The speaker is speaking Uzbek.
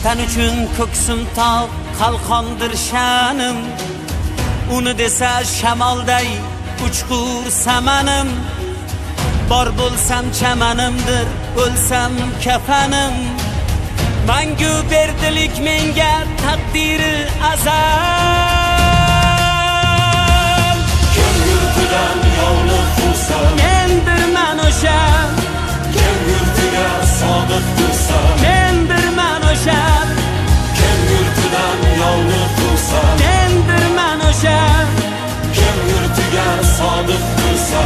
Vatan uchun ko'ksim tog' qalqondir sha'nim, uni desa shamolday uchqur samanim. Bor bo'lsam chamanimdir, o'lsam kafanim. Mangu berdilik menga taqdiri azal. Kim yurtidan yovni quvsa, Mendirman o'sha, kim yurtiga sodiq tursa, mendirman o'sha, kim yurtidan yovni quvsa, mendirman o'sha, kim yurtiga sodiq tursa.